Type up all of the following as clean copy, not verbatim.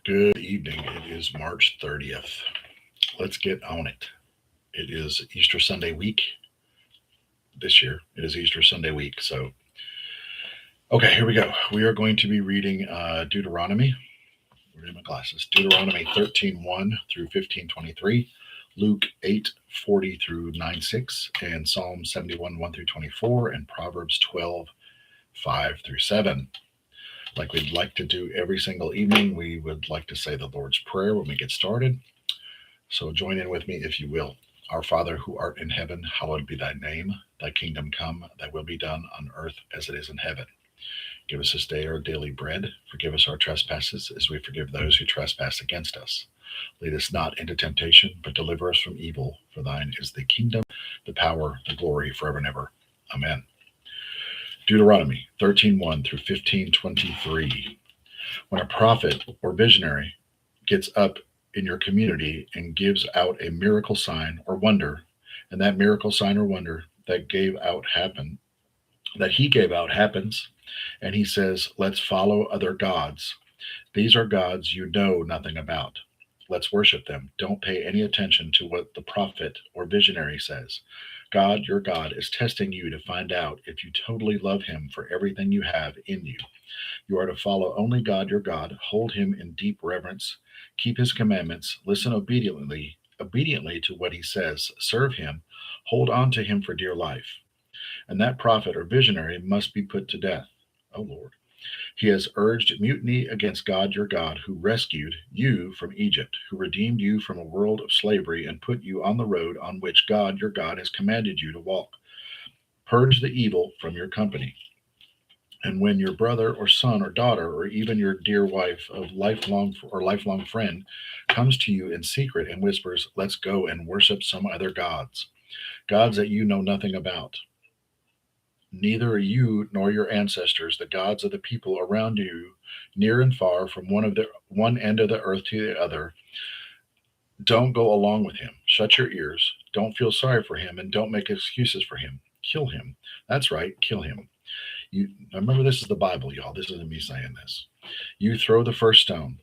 Good evening. It is March 30th. Let's get on it. It is Easter Sunday week this year. It is Easter Sunday week. Okay, here we go. We are going to be reading Deuteronomy. Where are my glasses? Deuteronomy 13:1 through 15:23, Luke 8:40 through 9:6, and Psalm 71 1 through 24, and Proverbs 12:5 through 7. Like we'd like to do every single evening, we would like to say the Lord's Prayer when we get started. So join in with me if you will. Our Father who art in heaven, hallowed be thy name. Thy kingdom come, thy will be done on earth as it is in heaven. Give us this day our daily bread. Forgive us our trespasses as we forgive those who trespass against us. Lead us not into temptation, but deliver us from evil. For thine is the kingdom, the power, the glory forever and ever. Amen. Deuteronomy 13:1 through 15:23. When a prophet or visionary gets up in your community and gives out a miracle sign or wonder, and that miracle sign or wonder that he gave out happens, and he says, "Let's follow other gods. These are gods you know nothing about. Let's worship them. Don't pay any attention to what the prophet or visionary says. God, your God, is testing you to find out if you totally love him for everything you have in you. You are to follow only God, your God, hold him in deep reverence, keep his commandments, listen obediently to what he says, serve him, hold on to him for dear life. And that prophet or visionary must be put to death. Oh Lord. He has urged mutiny against God your God, who rescued you from Egypt, who redeemed you from a world of slavery and put you on the road on which God your God has commanded you to walk. Purge the evil from your company. And when your brother or son or daughter, or even your dear wife of lifelong friend, comes to you in secret and whispers, "Let's go and worship some other gods that you know nothing about, neither you nor your ancestors, the gods of the people around you, near and far, from one end of the earth to the other, don't go along with him. Shut your ears. Don't feel sorry for him, and don't make excuses for him. Kill him. That's right, kill him." Remember, this is the Bible, y'all. This isn't me saying this. You throw the first stone.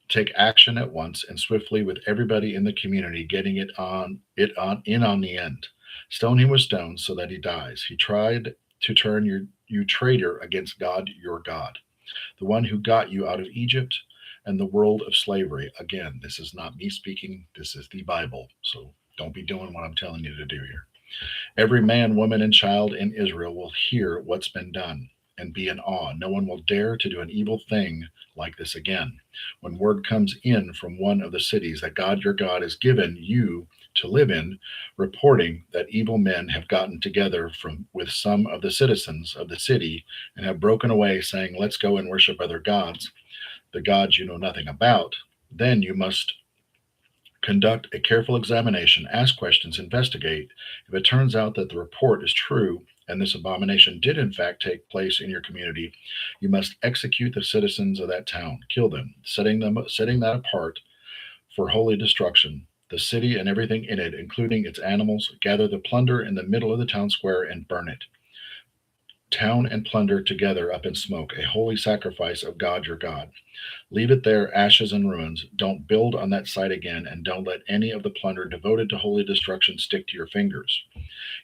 Take action at once and swiftly, with everybody in the community getting on the end. Stone him with stones so that he dies. He tried to turn you traitor against God your God, the one who got you out of Egypt and the world of slavery. Again, this is not me speaking. This is the Bible. So don't be doing what I'm telling you to do here. Every man, woman, and child in Israel will hear what's been done and be in awe. No one will dare to do an evil thing like this again. When word comes in from one of the cities that God your God has given you to live in, reporting that evil men have gotten together with some of the citizens of the city and have broken away, saying, "Let's go and worship other gods, the gods you know nothing about," then you must conduct a careful examination, ask questions, investigate. If it turns out that the report is true and this abomination did in fact take place in your community, you must execute the citizens of that town, kill them, setting that apart for holy destruction. The city and everything in it, including its animals, gather the plunder in the middle of the town square and burn it. Town and plunder together up in smoke, a holy sacrifice of God your God. Leave it there, ashes and ruins. Don't build on that site again, and don't let any of the plunder devoted to holy destruction stick to your fingers.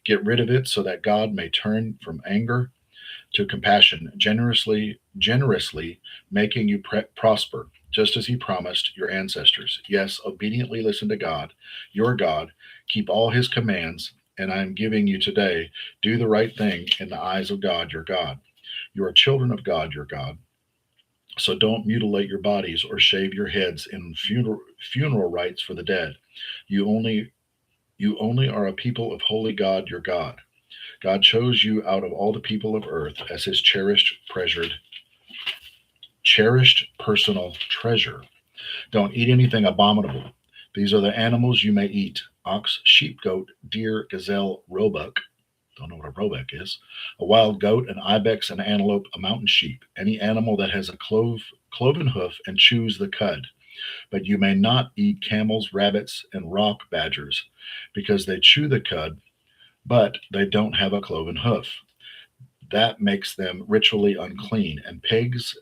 Get rid of it so that God may turn from anger to compassion, generously making you prosper, just as he promised your ancestors. Yes, obediently listen to God, your God, keep all his commands, and I am giving you today. Do the right thing in the eyes of God, your God. You are children of God, your God. So don't mutilate your bodies or shave your heads in funeral rites for the dead. You only are a people of holy God, your God. God chose you out of all the people of earth as his cherished personal treasure. Don't eat anything abominable. These are the animals you may eat: ox, sheep, goat, deer, gazelle, roebuck. Don't know what a roebuck is. A wild goat, an ibex, an antelope, a mountain sheep. Any animal that has a cloven hoof and chews the cud. But you may not eat camels, rabbits, and rock badgers, because they chew the cud, but they don't have a cloven hoof. That makes them ritually unclean. And pigs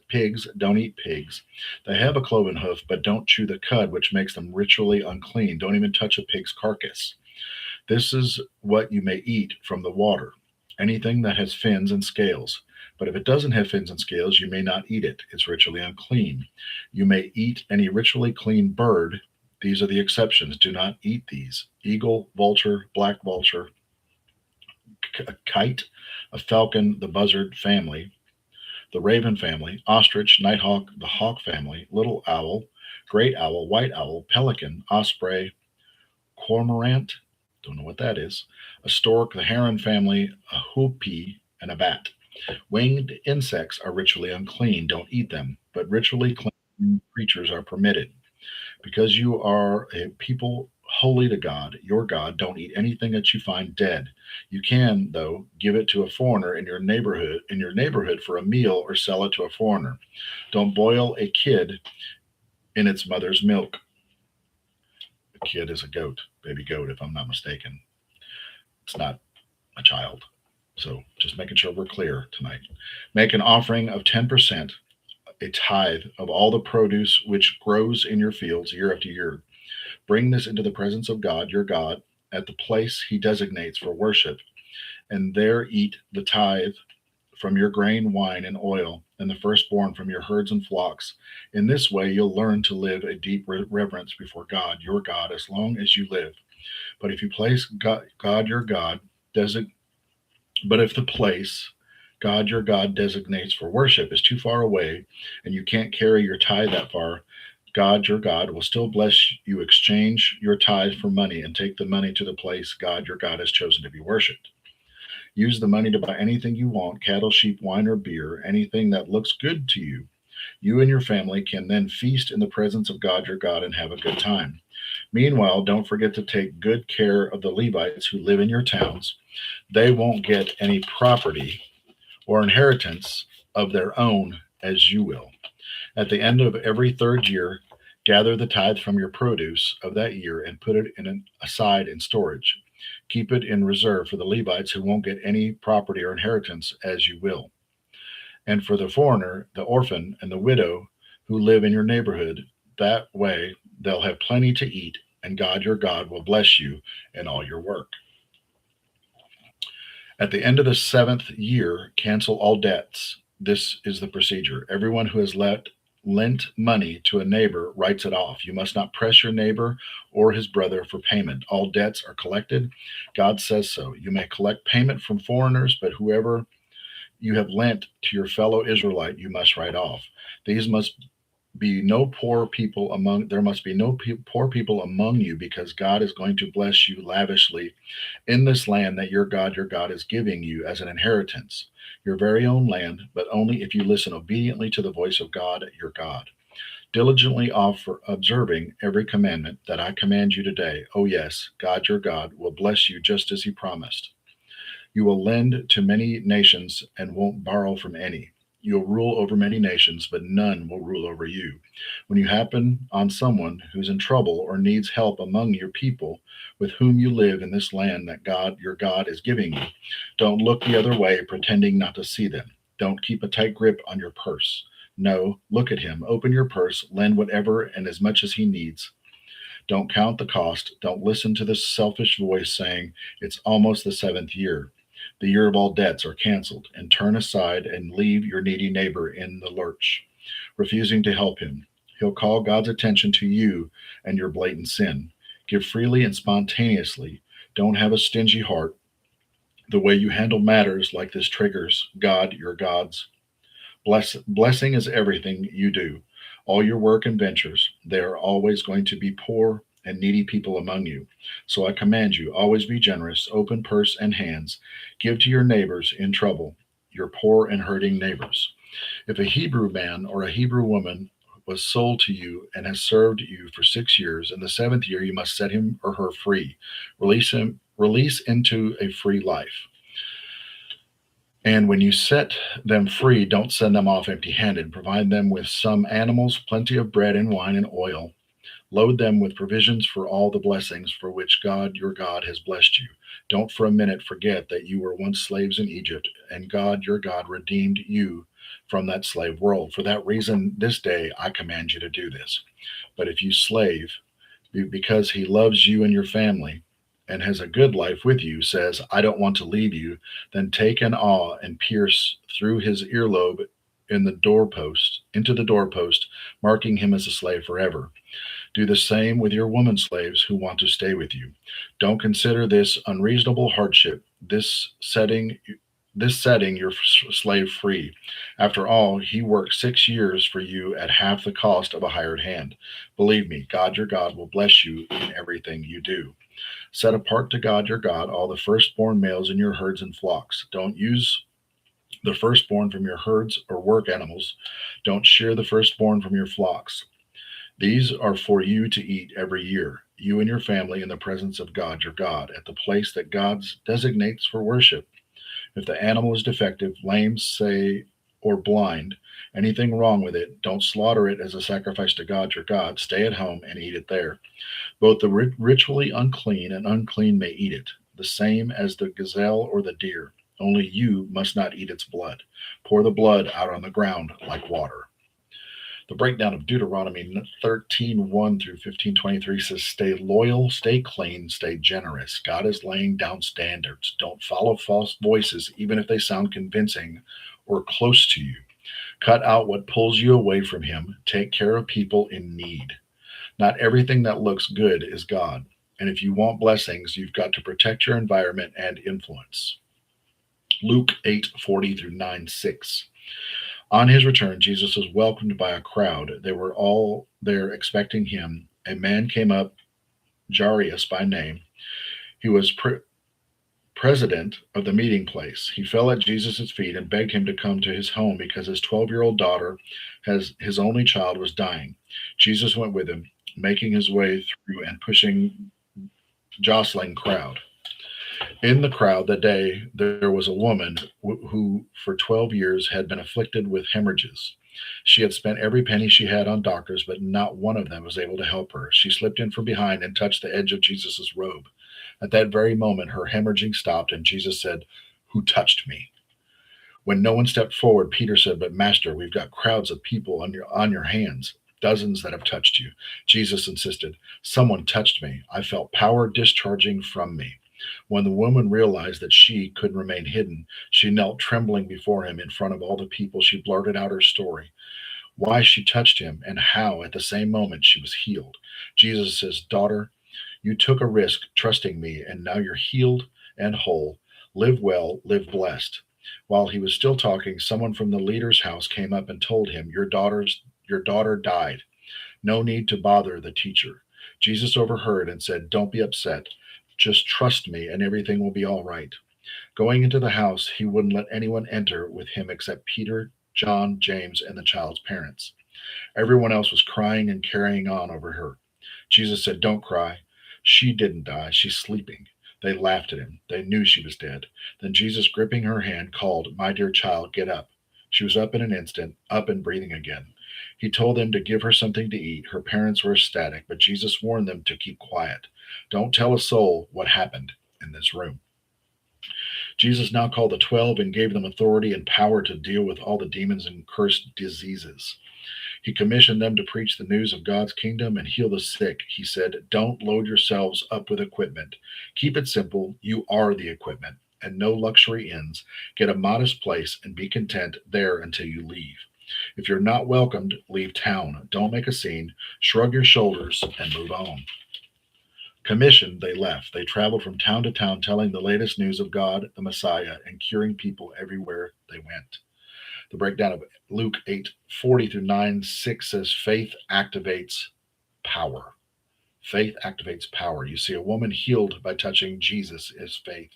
don't eat pigs. They have a cloven hoof, but don't chew the cud, which makes them ritually unclean. Don't even touch a pig's carcass. This is what you may eat from the water, anything that has fins and scales. But if it doesn't have fins and scales, you may not eat it. It's ritually unclean. You may eat any ritually clean bird. These are the exceptions. Do not eat these: eagle, vulture, black vulture, a kite, a falcon, the buzzard family, the raven family, ostrich, nighthawk, the hawk family, little owl, great owl, white owl, pelican, osprey, cormorant, don't know what that is, a stork, the heron family, a hoopie, and a bat. Winged insects are ritually unclean. Don't eat them, but ritually clean creatures are permitted. Because you are a people holy to God, your God, don't eat anything that you find dead. You can, though, give it to a foreigner in your neighborhood for a meal or sell it to a foreigner. Don't boil a kid in its mother's milk. A kid is a goat, baby goat, if I'm not mistaken. It's not a child. So just making sure we're clear tonight. Make an offering of 10%, a tithe of all the produce which grows in your fields year after year. Bring this into the presence of God, your God, at the place he designates for worship, and there eat the tithe from your grain, wine, and oil, and the firstborn from your herds and flocks. In this way, you'll learn to live a deep reverence before God, your God, as long as you live. But if you place God your God, desi- but if the place God your God designates for worship is too far away, and you can't carry your tithe that far, God your God will still bless you. Exchange your tithe for money and take the money to the place God your God has chosen to be worshipped. Use the money to buy anything you want: cattle, sheep, wine, or beer, anything that looks good to you. You and your family can then feast in the presence of God your God and have a good time. Meanwhile, don't forget to take good care of the Levites who live in your towns. They won't get any property or inheritance of their own as you will. At the end of every third year, gather the tithe from your produce of that year and put it aside in storage. Keep it in reserve for the Levites who won't get any property or inheritance as you will, and for the foreigner, the orphan, and the widow who live in your neighborhood. That way, they'll have plenty to eat, and God your God will bless you in all your work. At the end of the seventh year, cancel all debts. This is the procedure. Everyone who has lent money to a neighbor writes it off. You must not press your neighbor or his brother for payment. All debts are collected. God says so. You may collect payment from foreigners, but whoever you have lent to your fellow Israelite, you must write off. These must be no poor people among there must be no poor people among you, because God is going to bless you lavishly in this land that your God is giving you as an inheritance, your very own land, but only if you listen obediently to the voice of God your God. Diligently offer observing every commandment that I command you today. Oh yes, God your God will bless you just as he promised. You will lend to many nations and won't borrow from any. You'll rule over many nations, but none will rule over you. When you happen on someone who's in trouble or needs help among your people with whom you live in this land that God, your God, is giving you, don't look the other way, pretending not to see them. Don't keep a tight grip on your purse. No, look at him, open your purse, lend whatever and as much as he needs. Don't count the cost. Don't listen to the selfish voice saying, it's almost the seventh year. The year of all debts are canceled, and turn aside and leave your needy neighbor in the lurch, refusing to help him. He'll call God's attention to you and your blatant sin. Give freely and spontaneously. Don't have a stingy heart. The way you handle matters like this triggers God, your God's blessing is everything you do. All your work and ventures, there are always going to be poor and needy people among you. So I command you, always be generous, open purse and hands. Give to your neighbors in trouble, your poor and hurting neighbors. If a Hebrew man or a Hebrew woman was sold to you and has served you for 6 years, in the seventh year you must set him or her free. Release into a free life. And when you set them free, don't send them off empty handed. Provide them with some animals, plenty of bread and wine and oil. Load them with provisions for all the blessings for which God your God has blessed you. Don't for a minute forget that you were once slaves in Egypt, and God your God redeemed you from that slave world. For that reason, this day I command you to do this. But if you slave, because he loves you and your family and has a good life with you, says, I don't want to leave you, then take an awl and pierce through his earlobe in the doorpost, into the doorpost, marking him as a slave forever. Do the same with your woman slaves who want to stay with you. Don't consider this unreasonable hardship. This setting your slave free. After all, he worked 6 years for you at half the cost of a hired hand. Believe me, God your God will bless you in everything you do. Set apart to God your God all the firstborn males in your herds and flocks. Don't use the firstborn from your herds or work animals. Don't shear the firstborn from your flocks. These are for you to eat every year, you and your family in the presence of God your God, at the place that God designates for worship. If the animal is defective, lame, say, or blind, anything wrong with it, don't slaughter it as a sacrifice to God your God. Stay at home and eat it there. Both the ritually unclean and unclean may eat it, the same as the gazelle or the deer. Only you must not eat its blood. Pour the blood out on the ground like water. The breakdown of Deuteronomy 13:1 through 15:23 says, stay loyal, stay clean, stay generous. God is laying down standards. Don't follow false voices, even if they sound convincing or close to you. Cut out what pulls you away from Him. Take care of people in need. Not everything that looks good is God. And if you want blessings, you've got to protect your environment and influence. Luke 8:40 through 9:6. On his return, Jesus was welcomed by a crowd. They were all there expecting him. A man came up, Jairus by name. He was president of the meeting place. He fell at Jesus' feet and begged him to come to his home because his 12-year-old daughter, his only child, was dying. Jesus went with him, making his way through and pushing, jostling crowd. In the crowd that day, there was a woman who, for 12 years, had been afflicted with hemorrhages. She had spent every penny she had on doctors, but not one of them was able to help her. She slipped in from behind and touched the edge of Jesus' robe. At that very moment, her hemorrhaging stopped, and Jesus said, who touched me? When no one stepped forward, Peter said, but Master, we've got crowds of people on your hands, dozens that have touched you. Jesus insisted, someone touched me. I felt power discharging from me. When the woman realized that she couldn't remain hidden, she knelt trembling before him in front of all the people. She blurted out her story, why she touched him, and how at the same moment she was healed. Jesus says, daughter, you took a risk trusting me, and now you're healed and whole. Live well, live blessed. While he was still talking, someone from the leader's house came up and told him, your daughter died. No need to bother the teacher. Jesus overheard and said, don't be upset. Just trust me, and everything will be all right. Going into the house, he wouldn't let anyone enter with him except Peter, John, James, and the child's parents. Everyone else was crying and carrying on over her. Jesus said, don't cry. She didn't die. She's sleeping. They laughed at him. They knew she was dead. Then Jesus, gripping her hand, called, my dear child, get up. She was up in an instant, up and breathing again. He told them to give her something to eat. Her parents were ecstatic, but Jesus warned them to keep quiet. Don't tell a soul what happened in this room. Jesus now called the 12 and gave them authority and power to deal with all the demons and cursed diseases. He commissioned them to preach the news of God's kingdom and heal the sick. He said, don't load yourselves up with equipment. Keep it simple. You are the equipment, and no luxury inns. Get a modest place and be content there until you leave. If you're not welcomed, leave town. Don't make a scene. Shrug your shoulders and move on. Commissioned, they left. They traveled from town to town telling the latest news of God, the Messiah, and curing people everywhere they went. The breakdown of Luke 8:40 through 9:6 says faith activates power. Faith activates power. You see, a woman healed by touching Jesus is faith.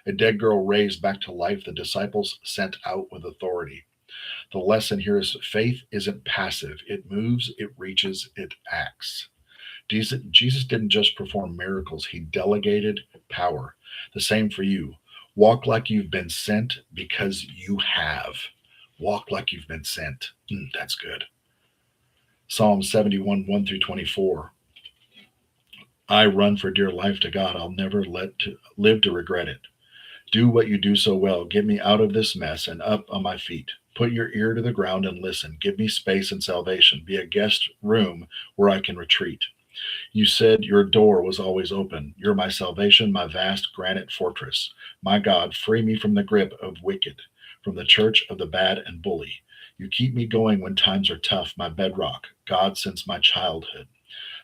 A dead girl raised back to life, the disciples sent out with authority. The lesson here is faith isn't passive. It moves, it reaches, it acts. Jesus didn't just perform miracles, he delegated power. The same for you. Walk like you've been sent because you have. Walk like you've been sent. That's good. Psalm 71, 1 through 24. I run for dear life to God. I'll never live to regret it. Do what you do so well. Get me out of this mess and up on my feet. Put your ear to the ground and listen. Give me space and salvation. Be a guest room where I can retreat. You said your door was always open. You're my salvation, my vast granite fortress. My God, free me from the grip of wicked, from the church of the bad and bully. You keep me going when times are tough, my bedrock, God since my childhood.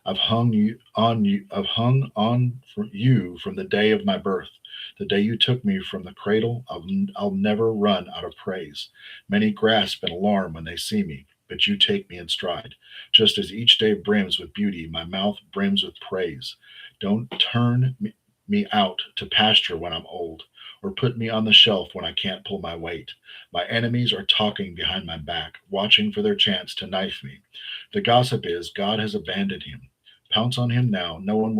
I've hung on for you from the day of my birth. The day you took me from the cradle, I'll never run out of praise. Many grasp in alarm when they see me, but you take me in stride. Just as each day brims with beauty, my mouth brims with praise. Don't turn me out to pasture when I'm old, or put me on the shelf when I can't pull my weight. My enemies are talking behind my back, watching for their chance to knife me. The gossip is God has abandoned him. Pounce on him now. No one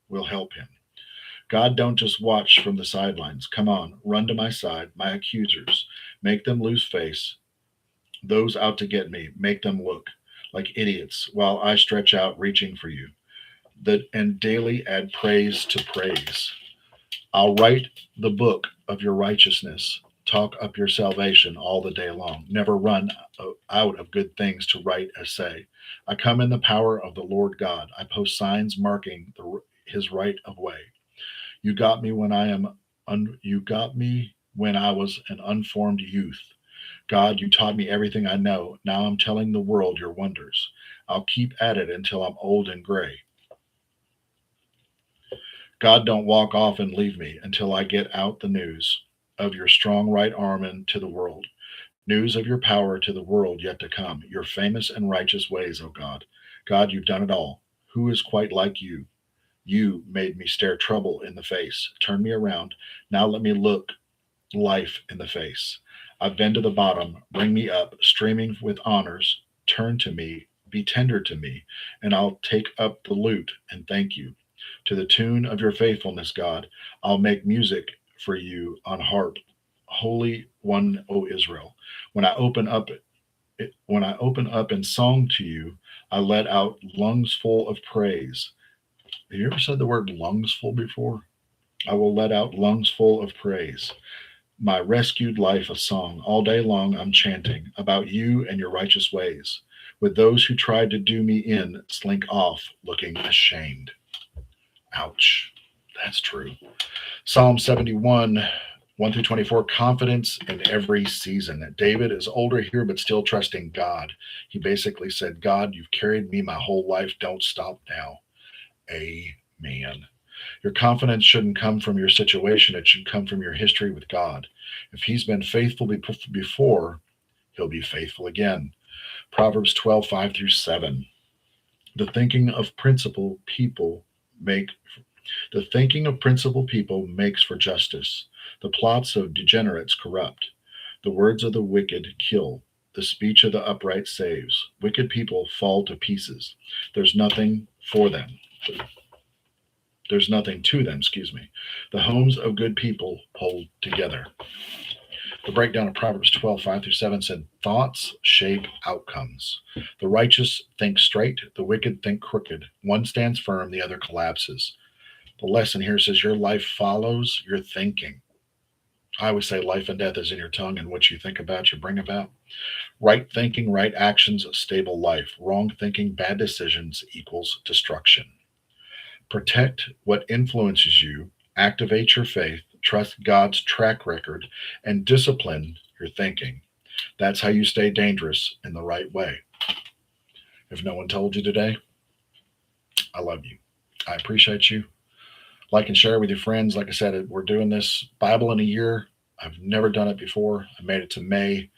will help him. God, don't just watch from the sidelines. Come on, run to my side, my accusers. Make them lose face. Those out to get me, make them look like idiots while I stretch out reaching for you. And daily add praise to praise. I'll write the book of your righteousness, talk up your salvation all the day long. Never run out of good things to write essay. I come in the power of the Lord God. I post signs marking his right of way. You got me when you got me when I was an unformed youth. God, you taught me everything I know. Now I'm telling the world your wonders. I'll keep at it until I'm old and gray. God, don't walk off and leave me until I get out the news of your strong right arm into the world, news of your power to the world yet to come, your famous and righteous ways, O God. God, you've done it all. Who is quite like you? You made me stare trouble in the face. Turn me around. Now let me look life in the face. I've been to the bottom. Bring me up, streaming with honors. Turn to me, be tender to me, and I'll take up the lute and thank you. To the tune of your faithfulness, God, I'll make music for you on harp. Holy One, O Israel. When I open up when I open up in song to you, I let out lungs full of praise. Have you ever said the word lungs full before? I will let out lungs full of praise. My rescued life a song. All day long I'm chanting about you and your righteous ways. With those who tried to do me in, slink off looking ashamed. Ouch. That's true. Psalm 71, 1 through 24, confidence in every season. David is older here, but still trusting God. He basically said, God, you've carried me my whole life. Don't stop now. Amen. Your confidence shouldn't come from your situation. It should come from your history with God. If he's been faithful before, he'll be faithful again. Proverbs 12, 5 through 7. The thinking of principled people make the thinking of principled people makes for justice. The plots of degenerates corrupt. The words of the wicked kill. The speech of the upright saves. Wicked people fall to pieces. There's nothing for them. There's nothing to them, excuse me. The homes of good people hold together. The breakdown of Proverbs 12, 5 through 7 said, thoughts shape outcomes. The righteous think straight, the wicked think crooked. One stands firm, the other collapses. The lesson here says your life follows your thinking. I always say life and death is in your tongue, and what you think about, you bring about. Right thinking, right actions, a stable life. Wrong thinking, bad decisions equals destruction. Protect what influences you, activate your faith, trust God's track record, and discipline your thinking. That's how you stay dangerous in the right way. If no one told you today, I love you. I appreciate you. Like and share with your friends. Like I said, we're doing this Bible in a year. I've never done it before. I made it to May.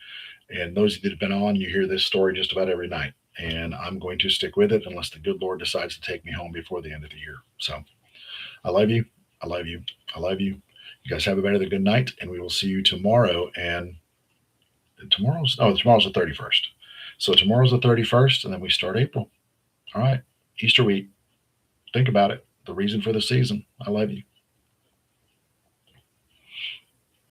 And those of you that have been on, you hear this story just about every night. And I'm going to stick with it unless the good Lord decides to take me home before the end of the year. So I love you. I love you. I love you. You guys have a better than good night. And we will see you tomorrow. And tomorrow's the 31st. So tomorrow's the 31st. And then we start April. All right. Easter week. Think about it. The reason for the season. I love you.